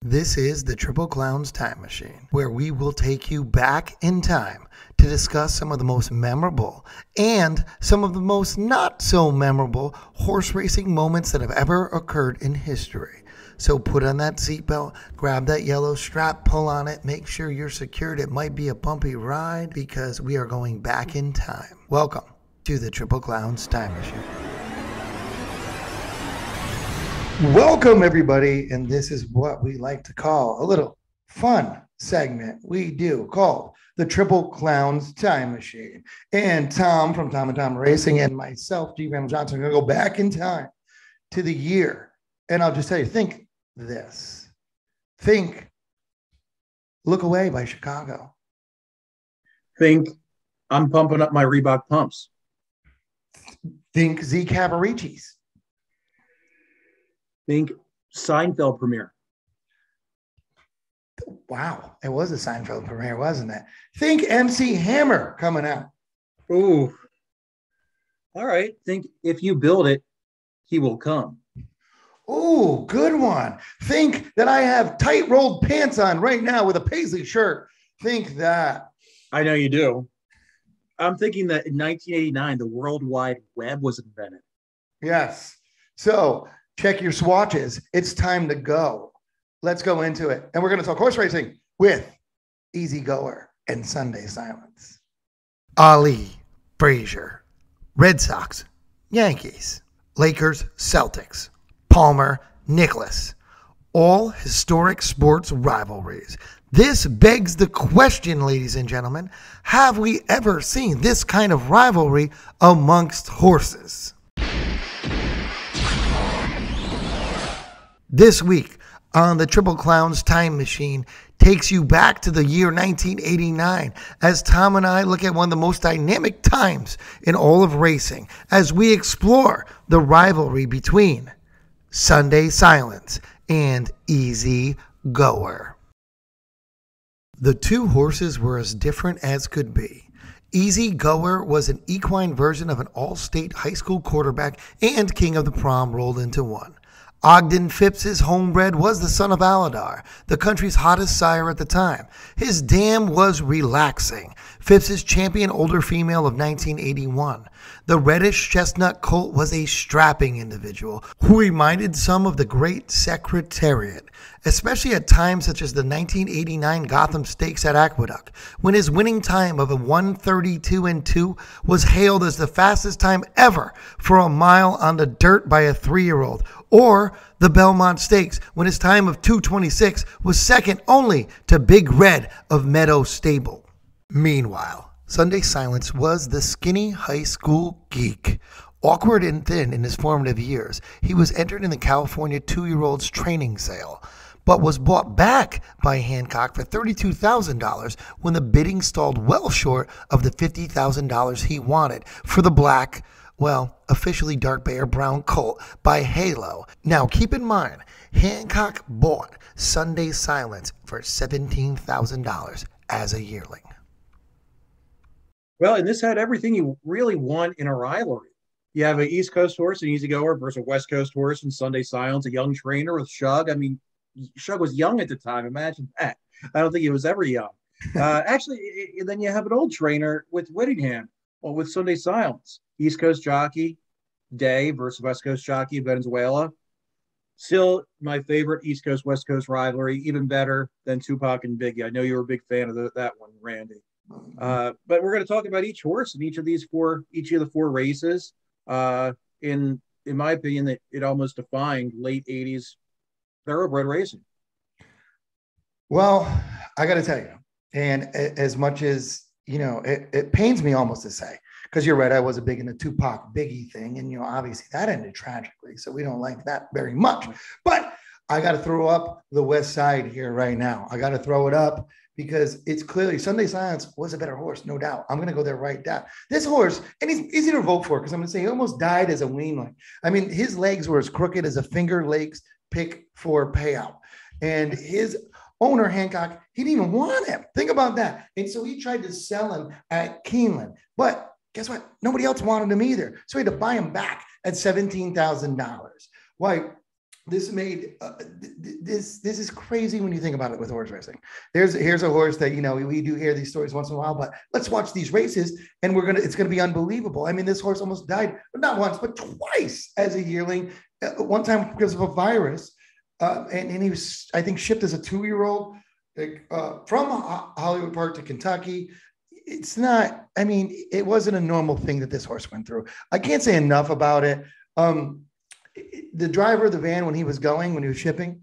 This is the Triple Clowns Time Machine, where we will take you back in time to discuss some of the most memorable and some of the most not so memorable horse racing moments that have ever occurred in history. So put on that seatbelt, grab that yellow strap, pull on it, make sure you're secured. It might be a bumpy ride because we are going back in time. Welcome to the Triple Clowns Time Machine. Welcome, everybody, and this is what we like to call a little fun segment we do called the Triple Clowns Time Machine. And Tom from Tom and Tom Racing and myself, G. Randall Johnson, are going to go back in time to the year. And I'll just tell you, think this. Think Look Away by Chicago. Think I'm pumping up my Reebok pumps. Think Z Cavaricci's. Think Seinfeld premiere. Wow, it was a Seinfeld premiere, wasn't it? Think MC Hammer coming out. Ooh. All right. Think if you build it, he will come. Ooh, good one. Think that I have tight rolled pants on right now with a paisley shirt. Think that. I know you do. I'm thinking that in 1989, the World Wide Web was invented. Yes. So check your swatches. It's time to go. Let's go into it. And we're going to talk horse racing with Easy Goer and Sunday Silence. Ali, Frazier, Red Sox, Yankees, Lakers, Celtics, Palmer, Nicklaus. All historic sports rivalries. This begs the question, ladies and gentlemen, have we ever seen this kind of rivalry amongst horses? This week on the Triple Clowns Time Machine takes you back to the year 1989 as Tom and I look at one of the most dynamic times in all of racing as we explore the rivalry between Sunday Silence and Easy Goer. The two horses were as different as could be. Easy Goer was an equine version of an all-state high school quarterback and king of the prom rolled into one. Ogden Phipps's homebred was the son of Aladar, the country's hottest sire at the time. His dam was Relaxing, Phipps's champion older female of 1981. The reddish chestnut colt was a strapping individual who reminded some of the great Secretariat, especially at times such as the 1989 Gotham Stakes at Aqueduct, when his winning time of a 1:32.2 was hailed as the fastest time ever for a mile on the dirt by a 3-year-old, or the Belmont Stakes, when his time of 2:26 was second only to Big Red of Meadow Stable. Meanwhile, Sunday Silence was the skinny high school geek. Awkward and thin in his formative years, he was entered in the California 2-year-olds training sale, but was bought back by Hancock for $32,000 when the bidding stalled well short of the $50,000 he wanted for the black, officially dark bay or brown colt by Halo. Now, keep in mind, Hancock bought Sunday Silence for $17,000 as a yearling. Well, and this had everything you really want in a rivalry. You have an East Coast horse, an Easy Goer, versus a West Coast horse and Sunday Silence, a young trainer with Shug. I mean, Shug was young at the time. Imagine that. I don't think he was ever young. Then you have an old trainer with Whittingham, with Sunday Silence. East Coast jockey, Day versus West Coast jockey, Venezuela. Still my favorite East Coast, West Coast rivalry, even better than Tupac and Biggie. I know you were a big fan of that one, Randy. But we're going to talk about each horse in each of the 4 races. In my opinion, it almost defined late 80s thoroughbred racing. Well, I got to tell you, and as much as, it pains me almost to say, because you're right, I was a big in the Tupac Biggie thing, and, obviously that ended tragically, so we don't like that very much. But I got to throw up the West Side here right now. I got to throw it up because it's clearly Sunday Silence was a better horse, no doubt. I'm going to go there right down. This horse, and he's easy to vote for because I'm going to say he almost died as a weanling. I mean, his legs were as crooked as a finger legs pick for payout. And his owner, Hancock, he didn't even want him. Think about that. And so he tried to sell him at Keeneland. But guess what? Nobody else wanted him either. So he had to buy him back at $17,000. Why? this made this is crazy when you think about it with horse racing. Here's a horse that, you know, we do hear these stories once in a while, but let's watch these races and it's gonna be unbelievable. I mean, this horse almost died, not once but twice as a yearling. One time because of a virus, and he was, I think, shipped as a 2-year-old from Hollywood Park to Kentucky. It's not, I mean, it wasn't a normal thing that this horse went through. I can't say enough about it. The driver of the van, when he was shipping,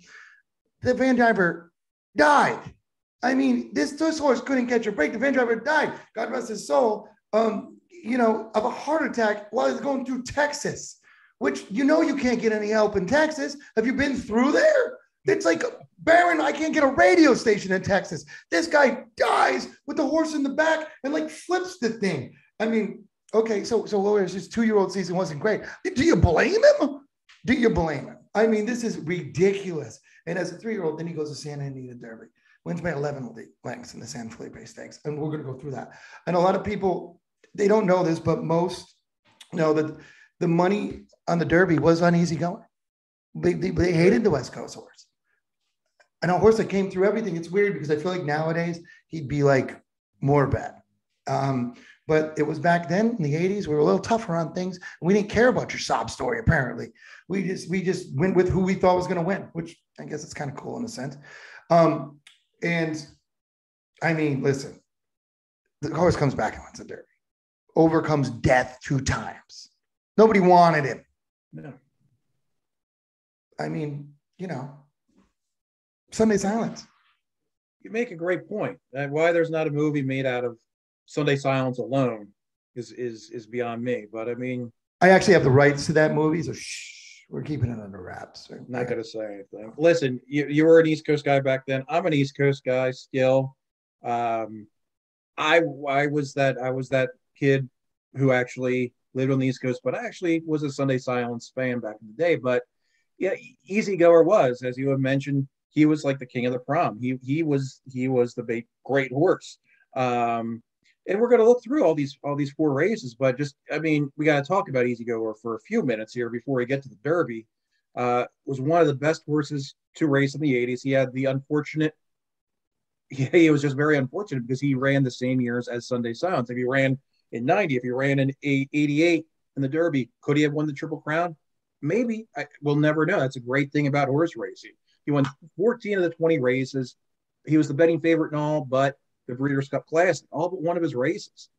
the van driver died. I mean, this horse couldn't catch a break. The van driver died. God rest his soul. You know, of a heart attack while he's going through Texas, which, you know, you can't get any help in Texas. Have you been through there? It's like barren. I can't get a radio station in Texas. This guy dies with the horse in the back and like flips the thing. I mean, okay, so his 2-year-old season wasn't great. Do you blame him? Do you blame him? I mean, this is ridiculous. And as a 3-year-old, then he goes to Santa Anita Derby, wins by 11 lengths in the San Felipe Stakes. And we're going to go through that. And a lot of people, they don't know this, but most know that the money on the Derby was on Easy Going. They hated the West Coast horse. And a horse that came through everything. It's weird because I feel like nowadays he'd be like more bad. But it was back then in the 80s, we were a little tougher on things. We didn't care about your sob story, apparently. We just went with who we thought was going to win, which I guess it's kind of cool in a sense. And I mean, listen, the horse comes back and wins the Derby. Overcomes death 2 times. Nobody wanted him. No. I mean, you know, Sunday Silence. You make a great point. Why there's not a movie made out of Sunday Silence alone is beyond me. But I mean, I actually have the rights to that movie, so we're keeping it under wraps. Not going to say anything. Listen, you were an East Coast guy back then. I'm an East Coast guy still. I was that kid who actually lived on the East Coast, but I actually was a Sunday Silence fan back in the day. But yeah, Easy Goer was, as you have mentioned, he was like the king of the prom. He was the great horse. And we're going to look through all these 4 races, but just, I mean, we got to talk about Easy Goer for a few minutes here before we get to the Derby. Was one of the best horses to race in the 80s. He had the unfortunate, he was just very unfortunate because he ran the same years as Sunday Silence. If he ran in 90, if he ran in 88 in the Derby, could he have won the Triple Crown? Maybe. We'll never know. That's a great thing about horse racing. He won 14 of the 20 races. He was the betting favorite and all, but the Breeders' Cup Classic, all but one of his races.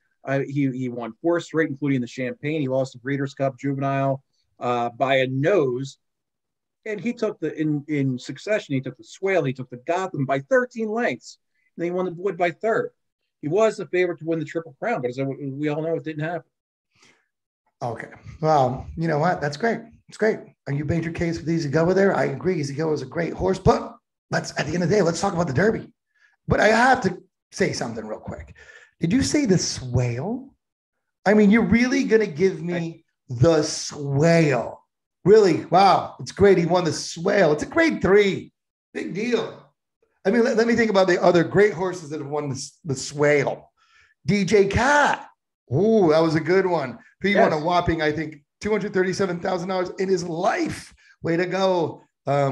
He won 4 straight, including the Champagne. He lost the Breeders' Cup Juvenile by a nose. And he took in succession, he took the Swale, he took the Gotham by 13 lengths. And then he won the Wood by 3rd. He was the favorite to win the Triple Crown, but as we all know, it didn't happen. Okay. Well, you know what? That's great. It's great. And you made your case with Easy Goer there. I agree. Easy Goer is a great horse, but at the end of the day, let's talk about the Derby. But I have to say something real quick. Did you say the Swale? I mean, you're really going to give me the Swale. Really? Wow. It's great. He won the Swale. It's a grade 3. Big deal. I mean, let me think about the other great horses that have won the Swale. DJ Cat. Ooh, that was a good one. He won a whopping, I think, $237,000 in his life. Way to go.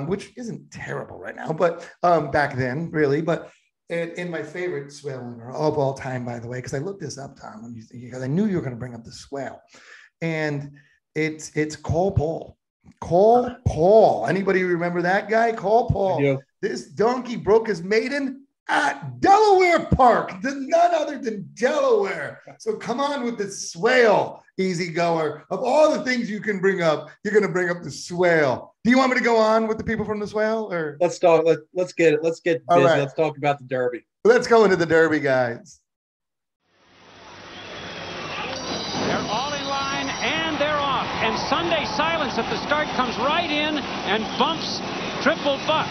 Which isn't terrible right now, but back then, really. But in my favorite Swale winner of all time, by the way, because I looked this up, Tom, because I knew you were going to bring up the Swale. And it's Cole Paul. Cole Paul. Anybody remember that guy? Cole Paul. This donkey broke his maiden at Delaware Park, none other than Delaware. So come on with the Swale, Easy Goer. Of all the things you can bring up, you're going to bring up the Swale. Do you want me to go on with the people from the Swale? Or let's talk. Let's get busy. Right. Let's talk about the Derby. Let's go into the Derby, guys. They're all in line and they're off. And Sunday Silence at the start comes right in and bumps Triple Buck.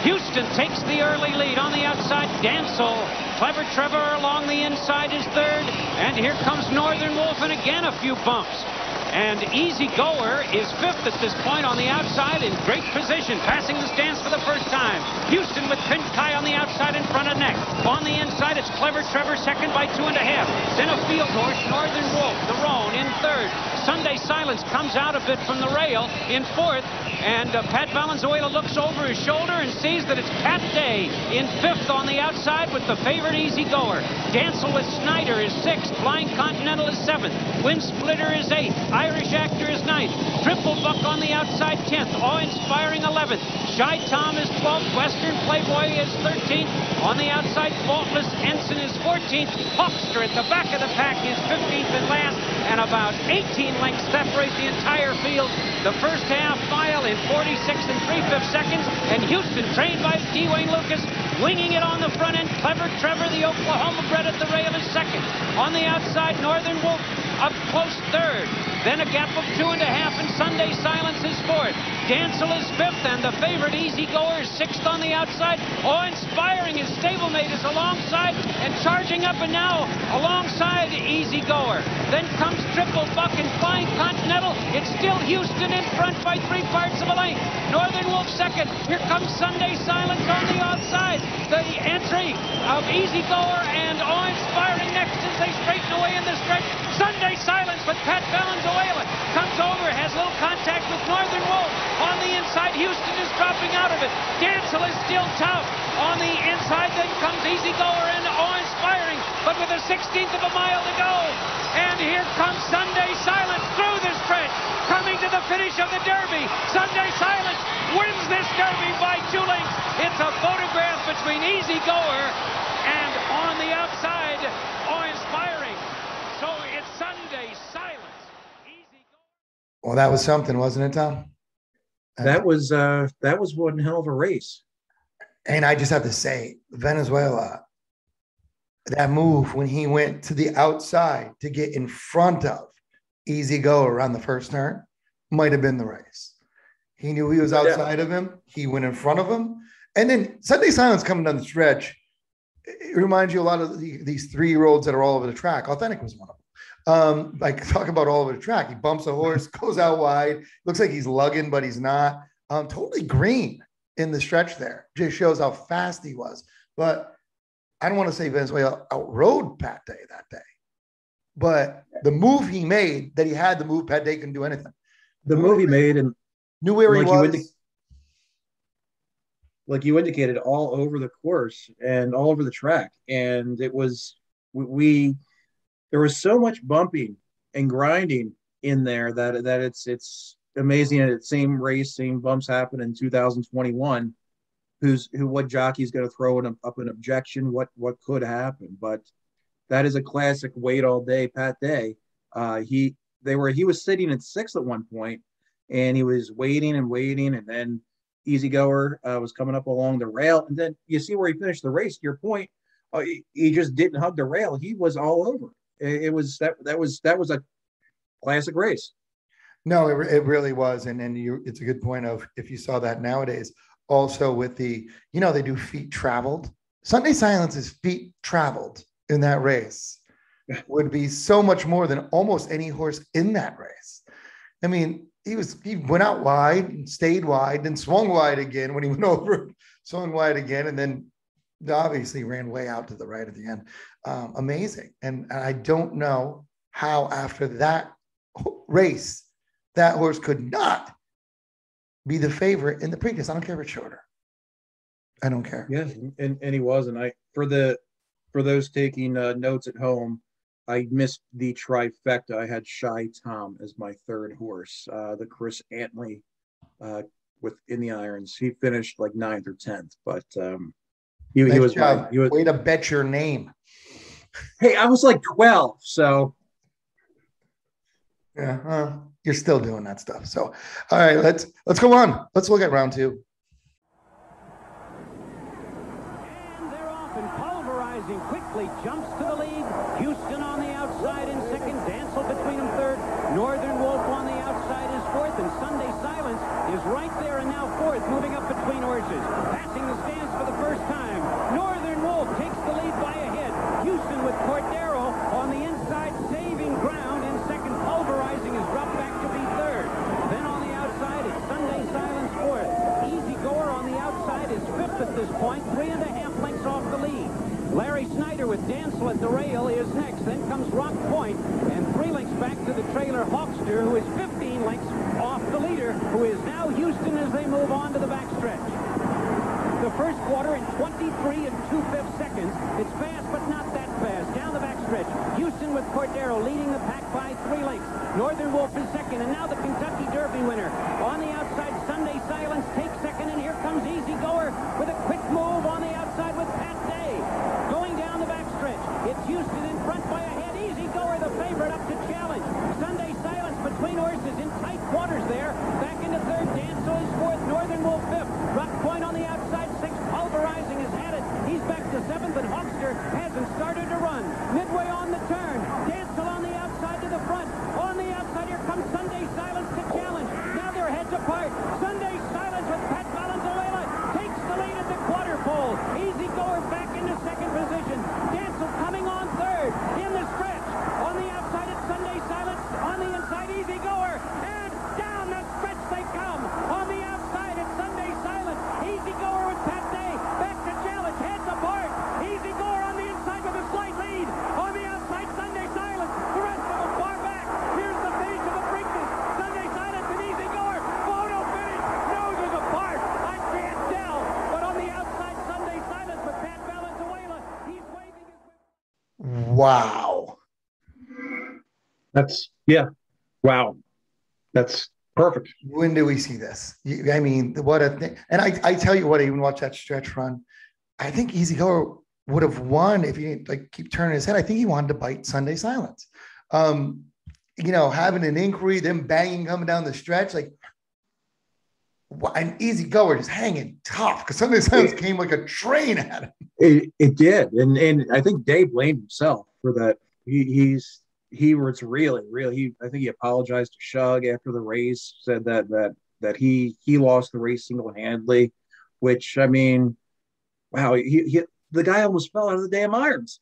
Houston takes the early lead on the outside. Dancel, Clever Trevor along the inside is 3rd. And here comes Northern Wolf, and again a few bumps. And Easy Goer is 5th at this point on the outside in great position, passing the stands for the first time. Houston with Pink Kai on the outside in front of next. On the inside, it's Clever Trevor, 2nd by 2.5. Then a field horse, Northern Wolf, the roan, in 3rd. Sunday Silence comes out a bit from the rail in 4th. And Pat Valenzuela looks over his shoulder and sees that it's Pat Day in 5th on the outside with the favorite Easy Goer. Dancel with Snyder is 6th. Flying Continental is 7th. Wind Splitter is 8th. Irish Actor is 9th. Triple Buck on the outside 10th. Awe-inspiring 11th. Shy Tom is 12th. Western Playboy is 13th. On the outside, Faultless Ensign is 14th. Hawkster at the back of the pack is 15th and last. And about 18 lengths separate the entire field. The first half mile in 46 3/5 seconds. And Houston, trained by D. Wayne Lucas, winging it on the front end. Clever Trevor, the Oklahoma bred at the rail, is 2nd. On the outside, Northern Wolf up close 3rd. Then a gap of 2.5, and Sunday Silence is 4th. Dancel is 5th, and the favorite Easy Goer is 6th on the outside. Awe-inspiring, his stablemate is alongside and charging up, and now alongside Easy Goer. Then comes Triple Buck and Flying Continental. It's still Houston in front by 3/4 of a length. Northern Wolf 2nd. Here comes Sunday Silence on the outside. The entry of Easy Goer and Awe-inspiring next as they straighten away in the stretch. Sunday Silence with Pat Valenzuela comes over, has a little contact with Northern Wolf. On the inside, Houston is dropping out of it. Dancel is still tough. On the inside, then comes Easy Goer and Awe-inspiring, but with a 16th of a mile to go. And here comes Sunday Silence through the stretch, coming to the finish of the Derby. Sunday Silence wins this Derby by 2 lengths. It's a photograph between Easy Goer and on the outside, Awe-inspiring. So it's Sunday Silence. Easy Goer. Well, that was something, wasn't it, Tom? That was one hell of a race. And I just have to say, Venezuela, that move when he went to the outside to get in front of Easy Goer on the first turn might have been the race. He knew he was outside of him. He went in front of him. And then Sunday Silence coming down the stretch, it reminds you a lot of these 3-year-olds that are all over the track. Authentic was one of them. Like, talk about all over the track. He bumps a horse, goes out wide. Looks like he's lugging, but he's not. Totally green in the stretch there. Just shows how fast he was. But I don't want to say Venezuela outrode Pat Day that day. But the move he made, that he had the move, Pat Day couldn't do anything. The move he made and knew where he was. Like you indicated, all over the course and all over the track. And it was, there was so much bumping and grinding in there that it's amazing that same race, same bumps happen in 2021. What jockey's going to throw up an objection? What could happen? But that is a classic wait all day Pat Day. He was sitting at 6th at one point, and he was waiting, and then Easy Goer was coming up along the rail, and then you see where he finished the race. To your point, he just didn't hug the rail. He was all over. It was a classic race. No, it really was, and it's a good point of if you saw that nowadays. Also with the, they do feet traveled. Sunday Silence's feet traveled in that race would be so much more than almost any horse in that race. I mean, he went out wide and stayed wide, then swung wide again when he went over, swung wide again, and then obviously ran way out to the right at the end. Amazing. And I don't know how after that race, that horse could not be the favorite in the Preakness. I don't care if it's shorter. I don't care. Yeah, and he was. And for those taking notes at home, I missed the trifecta. I had Shy Tom as my 3rd horse, the Chris Antley in the irons. He finished like 9th or 10th, but he was way to bet your name. Hey, I was like 12, so yeah, you're still doing that stuff. So, all right, let's go on. Let's look at round 2. And they're off, and Pulverizing quickly jumps to the lead. Houston on the outside in 2nd. Dancel between them 3rd. Northern Wolf on the outside is 4th, and Sunday Silence is right there and now 4th, moving up between horses. Passing the stands for the first time. Northern Wolf takes the lead by a head. Houston with Cordero on the inside, saving ground in 2nd. Pulverizing is dropped back to be 3rd. Then on the outside, it's Sunday Silence 4th. Easy Goer on the outside is 5th at this point, 3.5 lengths off the lead. Larry Snyder with Dancel at the rail is next. Then comes Rock Point, and 3 lengths back to the trailer Hawkster, who is 15 lengths off the leader, who is now Houston as they move on to the backstretch. The first quarter in 23 2/5 seconds. It's fast, but not that fast. Down the backstretch, Houston with Cordero leading the pack by 3 lengths. Northern Wolf is second, and now the Kentucky Derby winner. On the outside, Sunday Silence takes second, and here comes Easy Goer with a quick move on the outside with Pat Day. Going down the backstretch, it's Houston in front by a head. Easy Goer, the favorite, up to challenge. Sunday Silence between horses in tight quarters there. Back into third, Dancel is fourth, Northern Wolf fifth. Rock Point on the outside, sixth. Pulverizing has had it. He's back to seventh, and Hawkster hasn't started to run. Midway on the turn, Dancel on the outside to the front. On the outside, here comes Sunday Silence to challenge. Now they're heads apart. Sunday Silence with Pat Valenzuela takes the lead at the quarter pole. Easy Goer back into second position. Dancel coming on third in the stretch. On the outside, it's Sunday Silence. On the inside, Easy Goer. And down the stretch they come. On the outside, it's Sunday Silence. Easy Goer with Pat Day. Back to challenge. Heads apart. Easy Goer on the inside with a slight lead. On the outside, Sunday Silence. The rest of them far back. Here's the finish of the Preakness. Sunday Silence and Easy Goer. Photo finish. Noses apart. I can't tell. But on the outside, Sunday Silence with Pat Valenzuela. He's waving his... Wow. Wow. That's perfect. When do we see this? I mean, what a thing. And I tell you what, I even watched that stretch run. I think Easy Goer would have won if he didn't like keep turning his head. I think he wanted to bite Sunday Silence. Having an inquiry, them banging coming down the stretch, like an Easy Goer just hanging tough because Sunday Silence came like a train at him. It did, and I think Dave blamed himself for that. He was really. I think he apologized to Shug after the race, said that he lost the race single-handedly, which, I mean, wow, the guy almost fell out of the damn irons.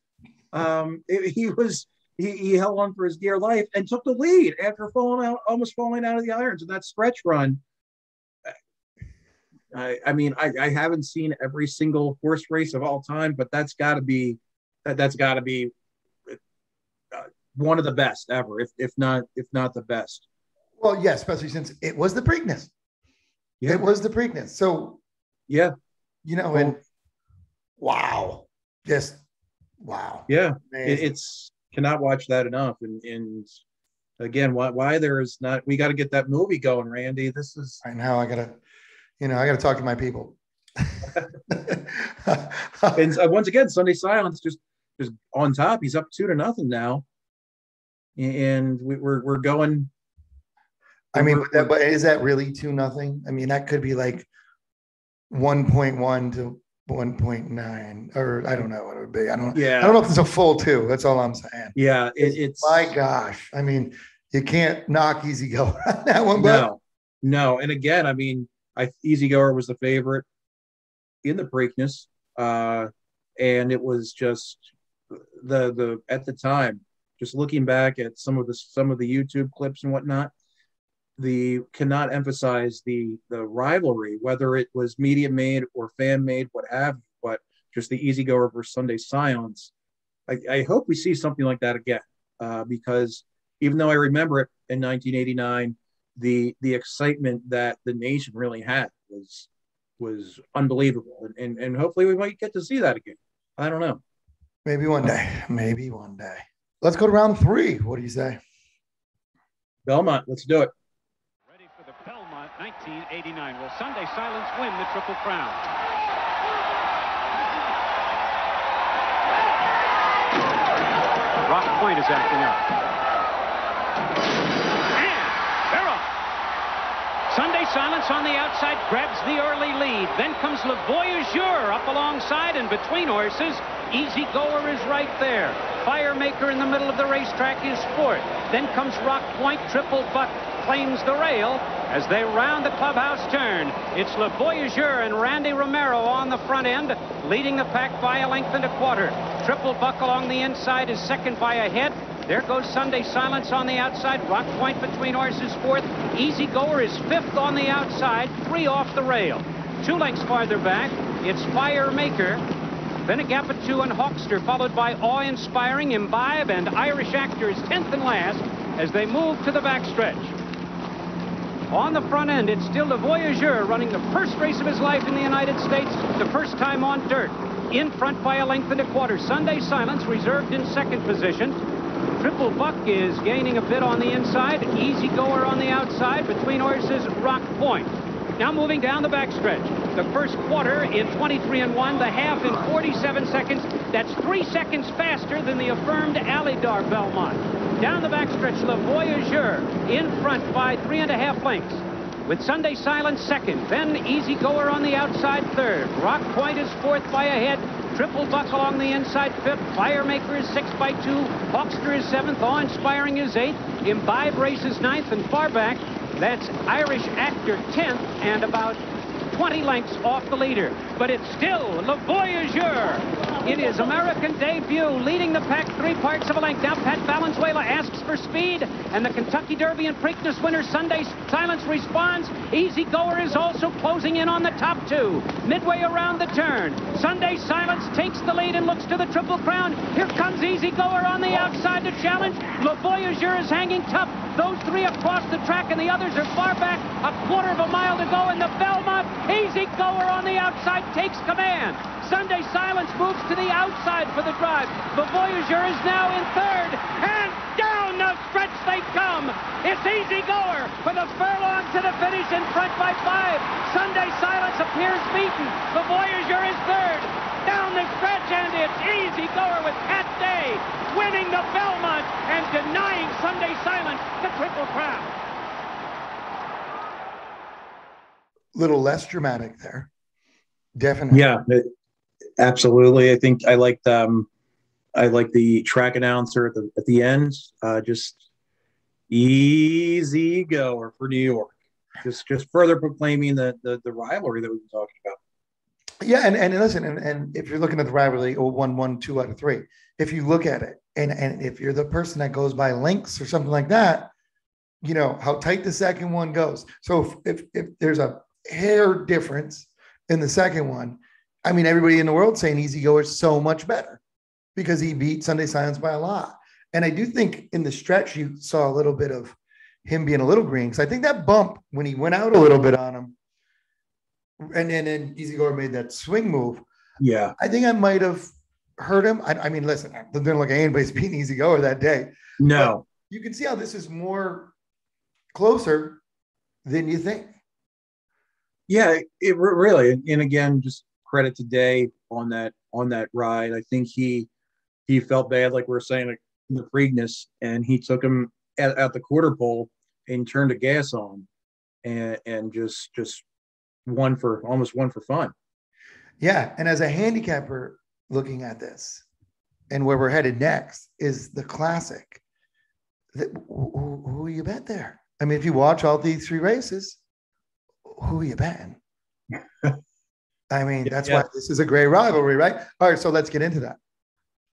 He held on for his dear life and took the lead after almost falling out of the irons in that stretch run. I mean, I haven't seen every single horse race of all time, but that's got to be one of the best ever, if not the best. Well, yeah, especially since it was the Preakness. Yeah. It was the Preakness. So, yeah, and wow, just wow. Yeah, it's cannot watch that enough. And again, why there is not? We got to get that movie going, Randy. This is. I know. I gotta talk to my people. And once again, Sunday Silence just on top. He's up 2-0 now. And we're going. I mean, but is that really 2-0? I mean, that could be like 1.1 to 1.9, or I don't know what it would be. I don't know if it's a full 2. That's all I'm saying. Yeah, it's my gosh. I mean, you can't knock Easy Goer on that one. But no. And again, I mean, Easy Goer was the favorite in the Preakness, and it was just the at the time. Just looking back at some of the YouTube clips and whatnot, cannot emphasize the rivalry, whether it was media made or fan made, what have you, but just the Easy Goer versus Sunday Silence. I hope we see something like that again, because even though I remember it in 1989, the excitement that the nation really had was unbelievable, and hopefully we might get to see that again. I don't know. Maybe one day. Let's go to round 3. What do you say? Belmont, let's do it. Ready for the Belmont 1989. Will Sunday Silence win the Triple Crown? Rock Point is acting up. And they're off. Sunday Silence on the outside grabs the early lead. Then comes Le Voyageur up alongside, and between horses, Easy Goer is right there. Firemaker in the middle of the racetrack is fourth. Then comes Rock Point. Triple Buck claims the rail as they round the clubhouse turn. It's Le Voyageur and Randy Romero on the front end, leading the pack by a length and a quarter. Triple Buck along the inside is second by a head. There goes Sunday Silence on the outside. Rock Point between horses fourth. Easy Goer is fifth on the outside, 3 off the rail. 2 lengths farther back, it's Firemaker. Then a gap of 2 on Hawkster, followed by Awe-Inspiring, Imbibe, and Irish Actors 10th and last as they move to the backstretch. On the front end, it's still Le Voyageur running the first race of his life in the United States, the first time on dirt. In front by a length and a quarter. Sunday Silence reserved in second position. Triple Buck is gaining a bit on the inside. Easy Goer on the outside between horses Rock Point. Now moving down the backstretch. The first quarter in 23 and 1, the half in 47 seconds. That's 3 seconds faster than the affirmed Alydar Belmont. Down the backstretch, Le Voyageur in front by 3.5 lengths. With Sunday Silence second, then Easy Goer on the outside third. Rock Point is fourth by a head. Triple Buck along the inside fifth. Firemaker is 6 by 2. Hawkster is 7th. Awe-Inspiring is 8th. Imbibe races 9th, and far back, that's Irish Actor 10th and about 20 lengths off the leader. But it's still Le Voyageur. It is American Debut leading the pack 3 parts of a length. Now Pat Valenzuela asks for speed, and the Kentucky Derby and Preakness winner Sunday Silence responds. Easy Goer is also closing in on the top 2. Midway around the turn, Sunday Silence takes the lead and looks to the Triple Crown. Here comes Easy Goer on the outside to challenge. Le Voyageur is hanging tough. Those 3 across the track, and the others are far back. A quarter of a mile to go in the Belmont. Easy Goer on the outside takes command. Sunday Silence moves to the outside for the drive. The Voyageur is now in third, and down the stretch they come. It's Easy Goer with a furlong to the finish in front by 5. Sunday Silence appears beaten. The Voyageur is third. Down the stretch, and it's Easy Goer with Pat Day winning the Belmont and denying Sunday Silence the Triple Crown. Little less dramatic there. Definitely. Yeah, absolutely. I think I like the track announcer at the end. Just Easy Goer for New York. Just further proclaiming the rivalry that we've been talking about. Yeah, and listen, and if you're looking at the rivalry, 1-1, 2 out of 3. If you look at it, and if you're the person that goes by lengths or something like that, you know how tight the second one goes. So if there's a hair difference in the second one, I mean, everybody in the world saying Easy Goer is so much better because he beat Sunday Silence by a lot. And I do think in the stretch you saw a little bit of him being a little green, because I think that bump when he went out a little bit on him, and then Easy Goer made that swing move. Yeah, I think I might have hurt him. I mean, listen, I didn't look at anybody's beating Easy Goer that day. No, but you can see how this is more closer than you think. Yeah, it really, and again, just credit to Day on that ride. I think he felt bad, like we were saying in the Preakness, and he took him at the quarter pole and turned the gas on, and just almost won for fun. Yeah, and as a handicapper looking at this, and where we're headed next is the Classic. Who you bet there? I mean, if you watch all these 3 races, who are you betting? I mean, that's why this is a great rivalry, right? All right, so let's get into that.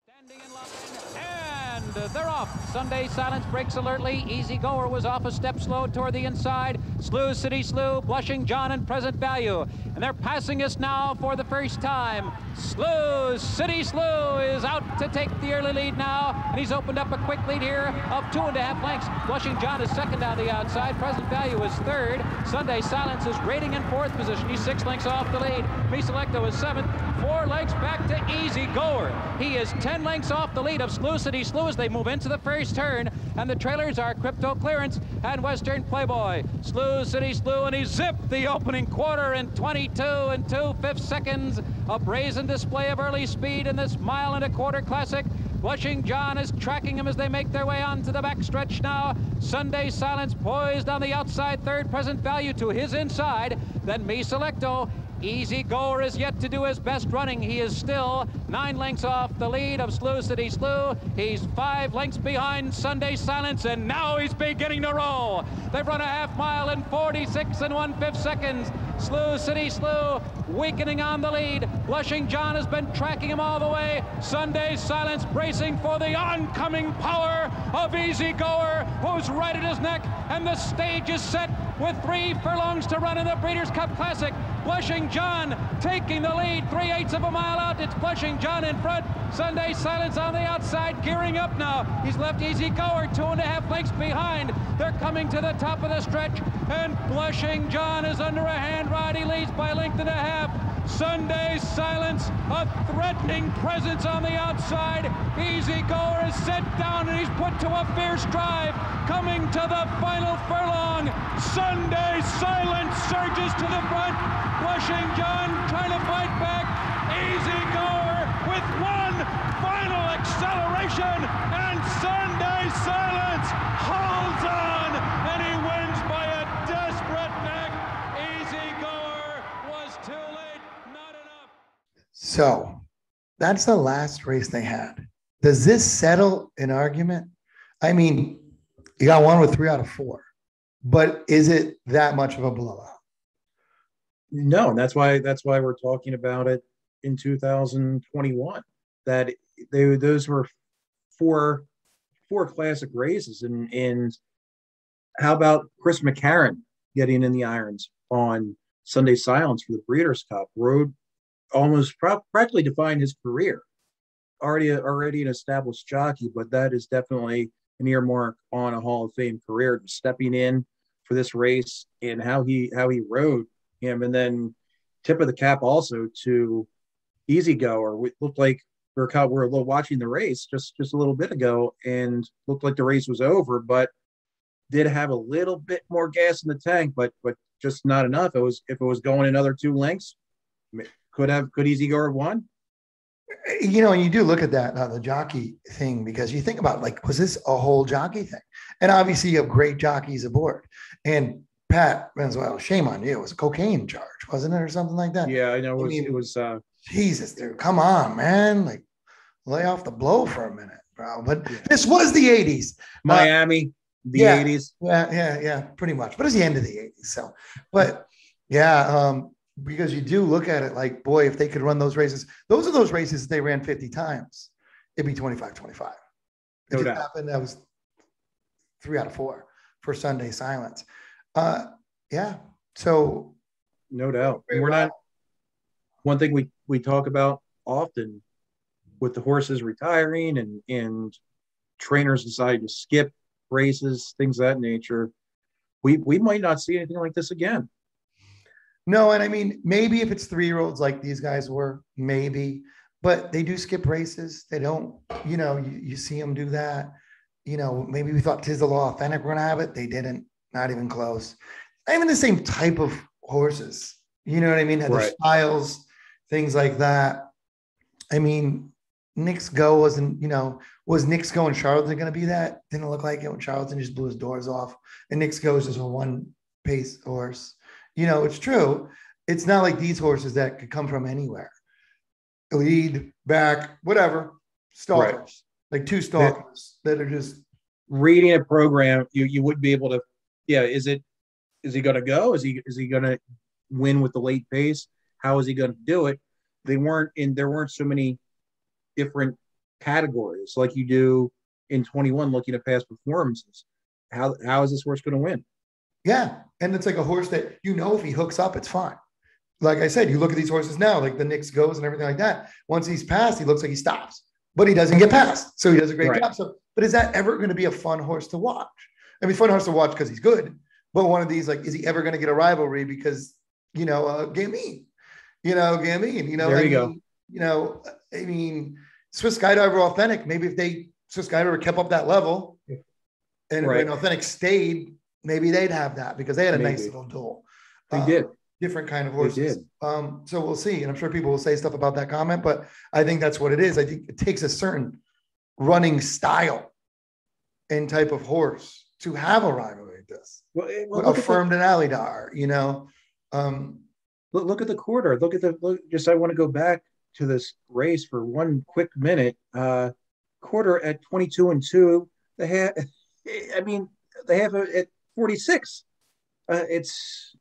Standing in line, and they're off. Sunday Silence breaks alertly. Easy Goer was off a step slow toward the inside. Slew City Slew, Blushing John, and Present Value. And they're passing us now for the first time. Slew City Slew is out to take the early lead now. And he's opened up a quick lead here of 2.5 lengths. Blushing John is second down the outside. Present Value is third. Sunday Silence is rating in 4th position. He's 6 lengths off the lead. Me Selecto is 7th. 4 lengths back to Easy Goer. He is 10 lengths off the lead of Slew City Slew as they move into the first turn. And the trailers are Crypto Clearance and Western Playboy. Slew City Slew, and he zipped the opening quarter in 22 2/5 seconds. A brazen display of early speed in this 1.25 mile classic. Blushing John is tracking him as they make their way onto the backstretch now. Sunday Silence poised on the outside third. Present Value to his inside. Then Me Selecto. Easy Goer is yet to do his best running. He is still 9 lengths off the lead of Slew City Slew. He's 5 lengths behind Sunday Silence, and now he's beginning to roll. They've run a half mile in 46 1/5 seconds. Slew City Slew weakening on the lead. Blushing John has been tracking him all the way. Sunday Silence bracing for the oncoming power of Easy Goer, who's right at his neck, and the stage is set with 3 furlongs to run in the Breeders' Cup Classic. Blushing John taking the lead, 3/8 of a mile out. It's Blushing John in front. Sunday Silence on the outside, gearing up now. He's left Easy Goer 2.5 lengths behind. They're coming to the top of the stretch, and Blushing John is under a hand ride. He leads by 1.5 lengths. Sunday Silence, a threatening presence on the outside. Easy Goer is set down and he's put to a fierce drive. Coming to the final furlong, Sunday Silence surges to the front. Blushing John trying to fight back. Easy Goer with one final acceleration, and Sunday Silence holds on, and he wins by a desperate neck. Easy Goer was too late, not enough. So that's the last race they had. Does this settle an argument? I mean, you got one with 3 out of 4, but is it that much of a blowout? No, and that's why we're talking about it in 2021. That those were four classic races, and how about Chris McCarron getting in the irons on Sunday Silence for the Breeders' Cup? Rode almost practically defined his career. Already an established jockey, but that is definitely an earmark on a Hall of Fame career. Stepping in for this race and how he rode him, and then tip of the cap also to Easy Goer. We looked like we were watching the race just a little bit ago, and looked like the race was over, but did have a little bit more gas in the tank, but just not enough. If it was going another 2 lengths, could Easy Goer have won? You know, and you do look at that, the jockey thing, because you think about, like, was this a whole jockey thing? And obviously you have great jockeys aboard. And Pat Benzuela, shame on you. It was a cocaine charge, wasn't it, or something like that? Yeah, I know. It was Jesus, dude, come on, man. Like, lay off the blow for a minute, bro. But this was the 80s. Miami, the 80s. Yeah, pretty much. But it was the end of the 80s. So, but yeah, because you do look at it like, boy, if they could run those races, those are those races they ran 50 times, it'd be 25-25. No it doubt. Happened, that was 3 out of 4 for Sunday Silence. Yeah. So no doubt. We're not, one thing we talk about often with the horses retiring and trainers decide to skip races, things of that nature. We might not see anything like this again. No, and I mean, maybe if it's 3-year-olds like these guys were, maybe, but they do skip races. They don't, you know, you see them do that. You know, maybe we thought Tiz the Law Authentic were going to have it. They didn't, not even close. Not even the same type of horses. You know what I mean? Had their styles, things like that. I mean, Knicks Go wasn't, you know, was Knicks Go and Charlatan going to be that? Didn't look like it when Charlatan just blew his doors off. And Knicks Go is just a one-pace horse. You know, it's true. It's not like these horses that could come from anywhere. Lead, back, whatever. Stalkers. Like 2 stalkers that are just reading a program. You would be able to, is he going to go? Is he going to win with the late pace? How is he going to do it? There weren't so many different categories like you do in 21 looking at past performances. How is this horse going to win? Yeah. And it's like a horse that, you know, if he hooks up, it's fine. Like I said, you look at these horses now, like the Knicks Goes and everything like that. Once he's passed, he looks like he stops, but he doesn't get past. So he does a great job. So, but is that ever going to be a fun horse to watch? I mean, fun horse to watch because he's good, but one of these, like, is he ever going to get a rivalry because, you know, Gamine, there you go. You know, I mean, Swiss Skydiver Authentic, maybe if Swiss Skydiver kept up that level and when Authentic stayed, maybe they'd have that because they had a nice little duel. They did. Different kind of horses. So we'll see. And I'm sure people will say stuff about that comment, but I think that's what it is. I think it takes a certain running style and type of horse to have a rivalry like this. Affirmed an Alidar, you know. Look at the quarter. I want to go back to this race for one quick minute. Quarter at 22-2. They have at 46. It's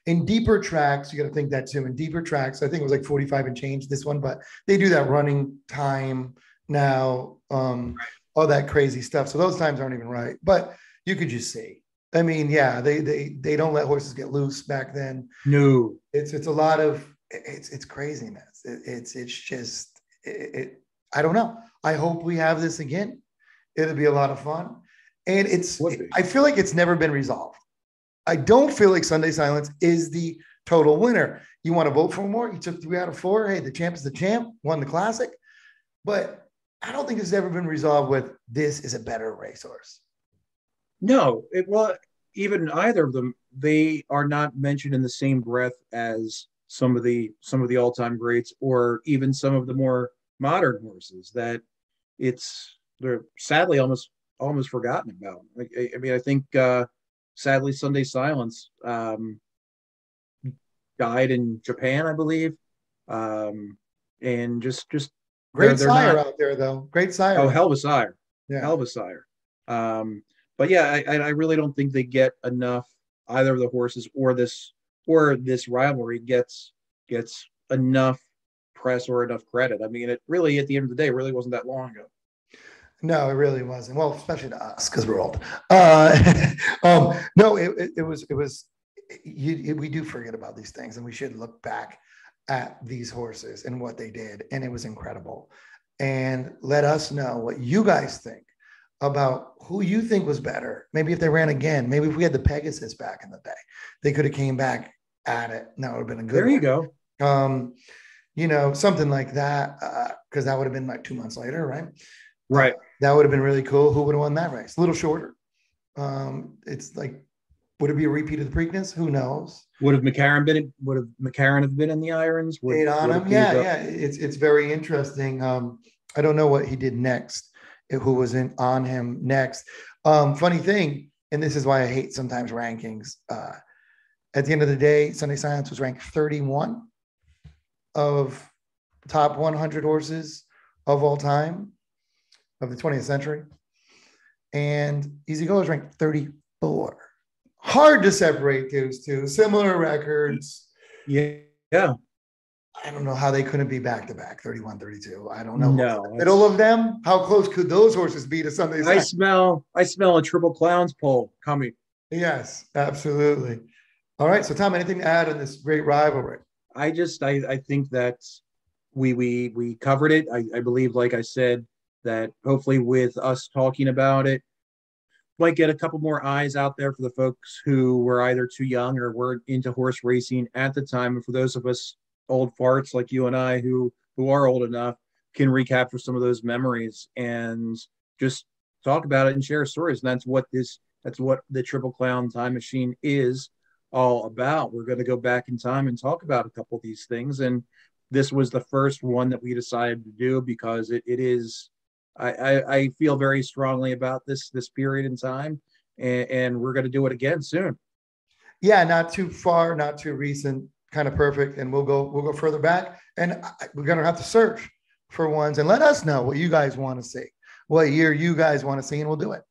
in deeper tracks. You got to think that too. In deeper tracks, I think it was like 45 and change this one, but they do that running time now, all that crazy stuff. So those times aren't even right, but you could just see I mean, yeah, they don't let horses get loose back then. No, It's a lot of it's craziness. It's just I don't know. I hope we have this again. It'll be a lot of fun, and I feel like it's never been resolved. I don't feel like Sunday Silence is the total winner. You want to vote for more? You took 3 out of 4. Hey, the champ is the champ, won the classic. But I don't think it's ever been resolved with this is a better racehorse. No, well, even either of them, they are not mentioned in the same breath as some of the all-time greats, or even some of the more modern horses that they're sadly almost forgotten about. I mean, I think sadly Sunday Silence died in Japan, I believe, and just great sire out there though. Great sire. Oh, hell of a sire. Yeah. Hell of a sire. But yeah, I really don't think they get enough, either of the horses or this rivalry gets enough press or enough credit. I mean, it really, at the end of the day, really wasn't that long ago. No, it really wasn't. Well, especially to us because we're old. No, it was. We do forget about these things, and we should look back at these horses and what they did, and it was incredible. And let us know what you guys think about who you think was better. Maybe if they ran again, maybe if we had the Pegasus back in the day, they could have came back at it. That would have been a good. There you go. You know, something like that, because that would have been like 2 months later, right? Right. That would have been really cool. Who would have won that race? A little shorter. It's like, would it be a repeat of the Preakness? Who knows? Would McCarran have been in the irons? On him? Yeah. It's very interesting. I don't know what he did next. Who was on him next? Funny thing, and this is why I hate sometimes rankings. At the end of the day, Sunday Silence was ranked 31 of top 100 horses of all time of the 20th century, and Easy Go is ranked 34. Hard to separate those two. Similar records. Yeah. I don't know how they couldn't be back-to-back, 31, 32. I don't know. No. Middle of them? How close could those horses be to Sunday Silence? I smell a Triple Clowns poll coming. Yes, absolutely. All right. So, Tom, anything to add on this great rivalry? I think that we covered it. I believe, like I said, that hopefully with us talking about it, might get a couple more eyes out there for the folks who were either too young or weren't into horse racing at the time. And for those of us old farts like you and I who are old enough, can recapture some of those memories and just talk about it and share stories. And that's what the Triple Clown Time Machine is all about. We're going to go back in time and talk about a couple of these things. And this was the first one that we decided to do because it is, I feel very strongly about this period in time, and we're going to do it again soon. Yeah, not too far, not too recent, kind of perfect. And we'll go further back, and we're going to have to search for ones and let us know what you guys want to see, what year you guys want to see, and we'll do it.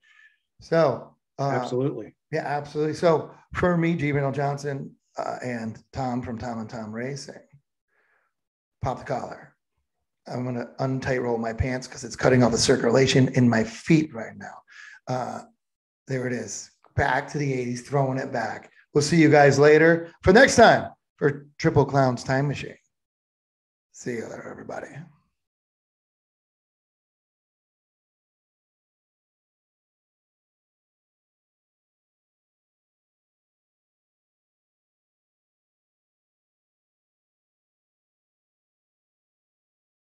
So absolutely. Yeah, absolutely. So for me, G. Randall Johnson and Tom from Tom and Tom Racing, pop the collar. I'm going to untight roll my pants because it's cutting off the circulation in my feet right now. There it is. Back to the 80s, throwing it back. We'll see you guys later for next time for Triple Clown's Time Machine. See you there, everybody.